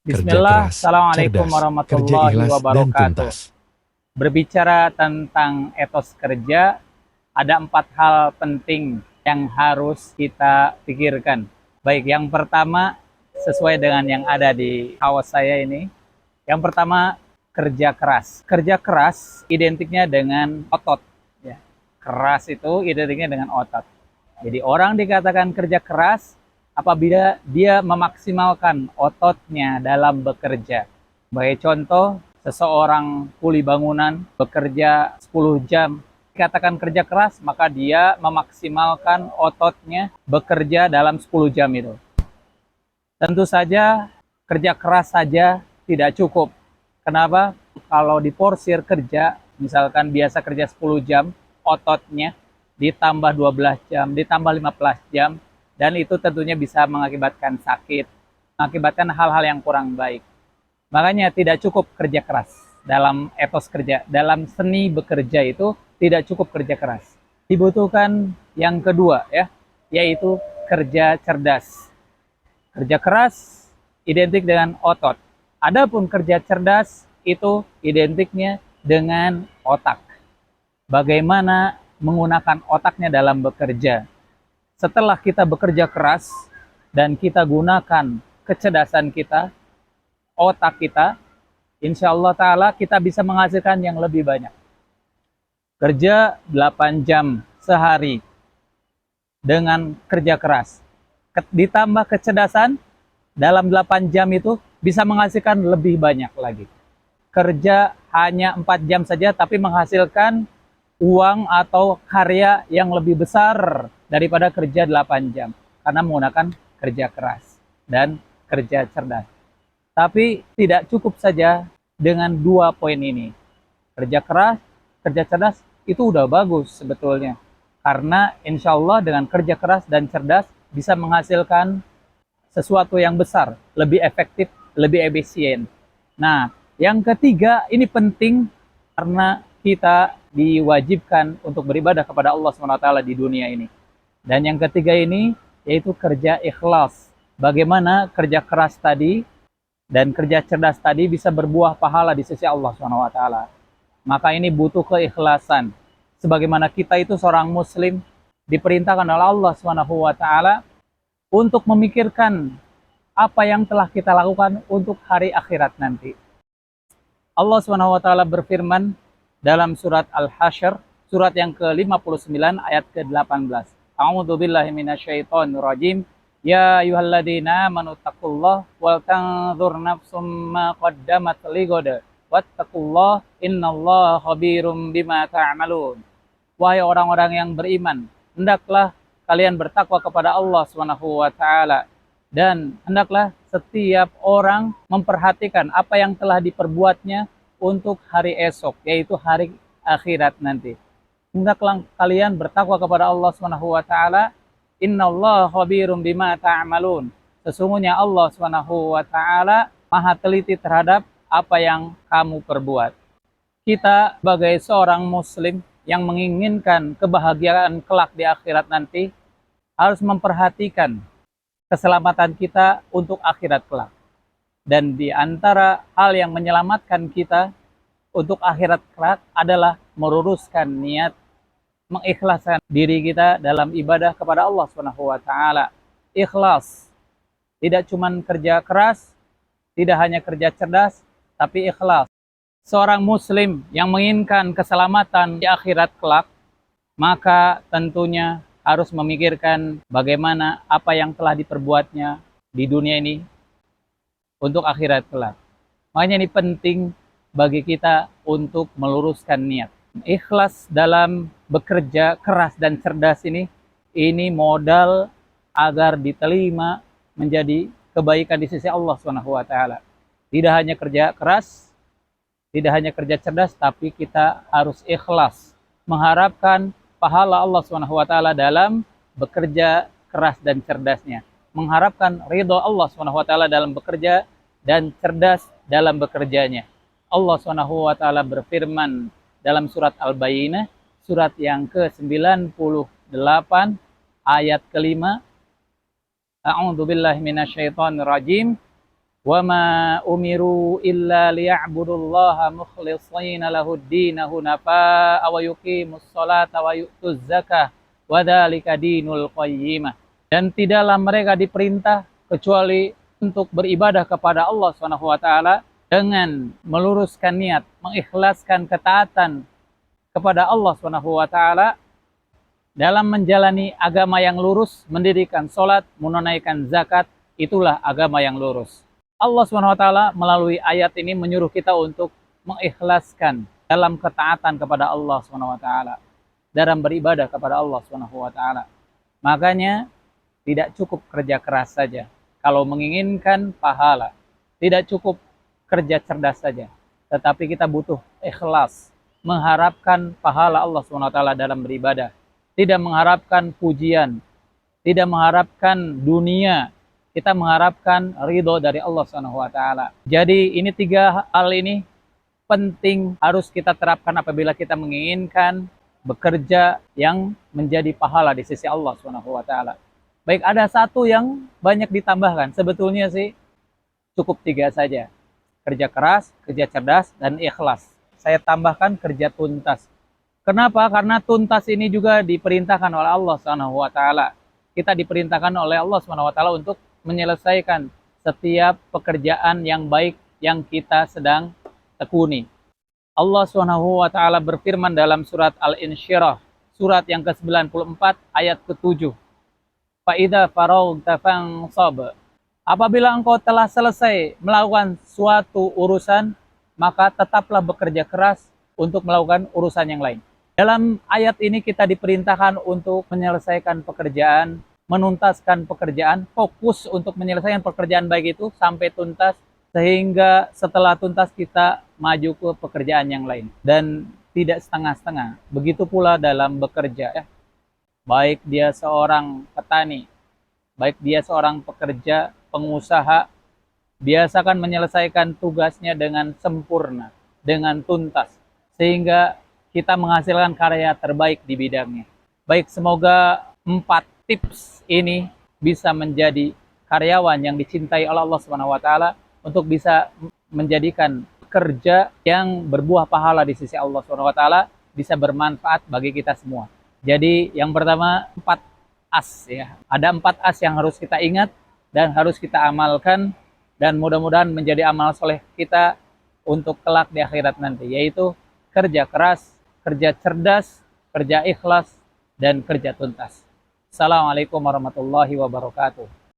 Kerja Bismillah, keras, Assalamualaikum cerdas, kerja warahmatullahi ikhlas, dan wabarakatuh. tuntas. Berbicara tentang etos kerja, ada 4 hal penting yang harus kita pikirkan. Baik, yang pertama, sesuai dengan yang ada di kawas saya ini. Yang pertama, kerja keras. Kerja keras identiknya dengan otot. Ya. Keras itu identiknya dengan otot. Jadi orang dikatakan kerja keras apabila dia memaksimalkan ototnya dalam bekerja. Sebagai contoh, seseorang kuli bangunan bekerja 10 jam, dikatakan kerja keras, maka dia memaksimalkan ototnya bekerja dalam 10 jam itu. Tentu saja kerja keras saja tidak cukup. Kenapa? Kalau diporsir kerja, misalkan biasa kerja 10 jam, ototnya ditambah 12 jam, ditambah 15 jam, dan itu tentunya bisa mengakibatkan sakit, mengakibatkan hal-hal yang kurang baik. Makanya tidak cukup kerja keras dalam etos kerja, dalam seni bekerja itu tidak cukup kerja keras. Dibutuhkan yang kedua ya, yaitu kerja cerdas. Kerja keras identik dengan otot. Adapun kerja cerdas itu identiknya dengan otak. Bagaimana menggunakan otaknya dalam bekerja. Setelah kita bekerja keras dan kita gunakan kecerdasan kita, otak kita, insya Allah Ta'ala kita bisa menghasilkan yang lebih banyak. Kerja 8 jam sehari dengan kerja keras. Ditambah kecerdasan, dalam 8 jam itu bisa menghasilkan lebih banyak lagi. Kerja hanya 4 jam saja tapi menghasilkan uang atau karya yang lebih besar daripada kerja 8 jam karena menggunakan kerja keras dan kerja cerdas. Tapi tidak cukup saja dengan 2 poin ini. Kerja keras, kerja cerdas itu udah bagus sebetulnya. Karena insya Allah dengan kerja keras dan cerdas bisa menghasilkan sesuatu yang besar, lebih efektif, lebih efisien. Nah, yang ketiga ini penting karena kita diwajibkan untuk beribadah kepada Allah SWT di dunia ini. Dan yang ketiga ini yaitu kerja ikhlas. Bagaimana kerja keras tadi dan kerja cerdas tadi bisa berbuah pahala di sisi Allah SWT. Maka ini butuh keikhlasan. Sebagaimana kita itu seorang muslim diperintahkan oleh Allah SWT untuk memikirkan apa yang telah kita lakukan untuk hari akhirat nanti. Allah SWT berfirman dalam surat Al-Hasyr, surat yang ke-59 ayat ke-18. A'udzu billahi minasyaitonir rajim. Ya ayyuhalladzina amanu taqullaha wal tanzur nafsum ma qaddamat lighad wattaqullaha innallaha khabirum bima ta'malun. Wahai orang-orang yang beriman, hendaklah kalian bertakwa kepada Allah Subhanahu wa taala dan hendaklah setiap orang memperhatikan apa yang telah diperbuatnya untuk hari esok, yaitu hari akhirat nanti. Hendaklah kalian bertakwa kepada Allah Subhanahu wa taala. Innallaha khabirum bima ta'malun. Sesungguhnya Allah Subhanahu wa taala Maha teliti terhadap apa yang kamu perbuat. Kita sebagai seorang muslim yang menginginkan kebahagiaan kelak di akhirat nanti harus memperhatikan keselamatan kita untuk akhirat kelak. Dan di antara hal yang menyelamatkan kita untuk akhirat kelak adalah meluruskan niat, mengikhlaskan diri kita dalam ibadah kepada Allah Subhanahu wa taala. Ikhlas, tidak cuma kerja keras, tidak hanya kerja cerdas, tapi ikhlas. Seorang muslim yang menginginkan keselamatan di akhirat kelak, maka tentunya harus memikirkan bagaimana apa yang telah diperbuatnya di dunia ini untuk akhirat kelak. Makanya ini penting bagi kita untuk meluruskan niat. Ikhlas dalam bekerja keras dan cerdas ini modal agar diterima menjadi kebaikan di sisi Allah Subhanahu wa taala. Tidak hanya kerja keras, tidak hanya kerja cerdas, tapi kita harus ikhlas mengharapkan pahala Allah Subhanahu wa taala dalam bekerja keras dan cerdasnya. Mengharapkan ridho Allah Subhanahu wa taala dalam bekerja dan cerdas dalam bekerjanya. Allah Subhanahu wa taala berfirman dalam surat Al-Bayyinah, surat yang ke-98 ayat kelima. A'udzu billahi minasyaitonir rajim. Wa ma umiru illa liya'budullaha mukhlishina lahud-din hunafa wa yuqimus sholata wa yu'tuz zakah wa dzalika dinul qayyimah. Dan tidaklah mereka diperintah kecuali untuk beribadah kepada Allah Subhanahu wa taala dengan meluruskan niat, mengikhlaskan ketaatan kepada Allah Subhanahu wa taala dalam menjalani agama yang lurus, mendirikan sholat, menunaikan zakat, itulah agama yang lurus. Allah SWT melalui ayat ini menyuruh kita untuk mengikhlaskan dalam ketaatan kepada Allah SWT, dalam beribadah kepada Allah SWT. Makanya tidak cukup kerja keras saja kalau menginginkan pahala. Tidak cukup kerja cerdas saja, tetapi kita butuh ikhlas, mengharapkan pahala Allah SWT dalam beribadah. Tidak mengharapkan pujian, tidak mengharapkan dunia, kita mengharapkan ridho dari Allah SWT. Jadi ini 3 hal ini penting harus kita terapkan apabila kita menginginkan bekerja yang menjadi pahala di sisi Allah SWT. Baik, ada satu yang banyak ditambahkan. Sebetulnya sih cukup 3 saja. Kerja keras, kerja cerdas, dan ikhlas. Saya tambahkan kerja tuntas. Kenapa? Karena tuntas ini juga diperintahkan oleh Allah SWT. Kita diperintahkan oleh Allah SWT untuk menyelesaikan setiap pekerjaan yang baik yang kita sedang tekuni. Allah SWT berfirman dalam surat Al-Insyirah, surat yang ke-94 ayat ke-7. Fa'idha faraghta fansab. Apabila engkau telah selesai melakukan suatu urusan, maka tetaplah bekerja keras untuk melakukan urusan yang lain. Dalam ayat ini kita diperintahkan untuk menyelesaikan pekerjaan, menuntaskan pekerjaan, fokus untuk menyelesaikan pekerjaan baik itu sampai tuntas, sehingga setelah tuntas kita maju ke pekerjaan yang lain dan tidak setengah-setengah. Begitu pula dalam bekerja, ya. Baik dia seorang petani, baik dia seorang pekerja, pengusaha, biasakan menyelesaikan tugasnya dengan sempurna, dengan tuntas, sehingga kita menghasilkan karya terbaik di bidangnya. Baik, semoga 4 tips ini bisa menjadi karyawan yang dicintai oleh Allah SWT untuk bisa menjadikan kerja yang berbuah pahala di sisi Allah SWT, bisa bermanfaat bagi kita semua. Jadi yang pertama 4 as, ya. Ada 4 as yang harus kita ingat dan harus kita amalkan, dan mudah-mudahan menjadi amal soleh kita untuk kelak di akhirat nanti, yaitu kerja keras, kerja cerdas, kerja ikhlas, dan kerja tuntas. Assalamualaikum warahmatullahi wabarakatuh.